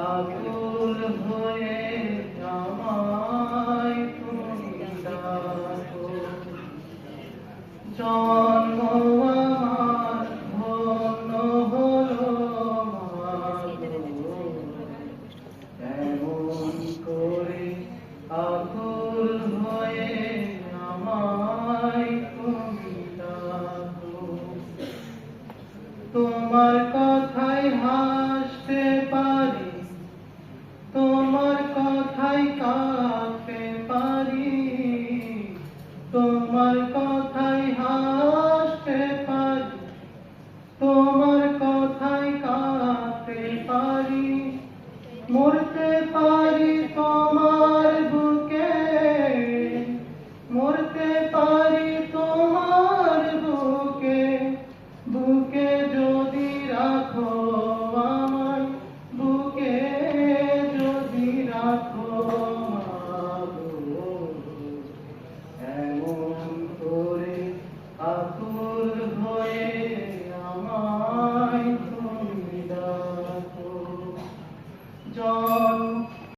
আকুল হয়ে আমায় তুমি ডাকো, জন্ম আমার ধন্য হলো মাগো, এমন করে আকুল হয়ে আমায় তুমি ডাকো। তোমার কথায় হাসতে পারি, তোমার কথায় কাঁদতে পারি, তোমার কথায় হাসতে পারি, তোমার কথায় কাঁদতে পারি, মরতে পারি তোমার বুকে, মরতে পারি তোমার বুকে, বুকে যদি রাখো আমায়, বুকে যদি রাখো মাগো, এমন করে আকুল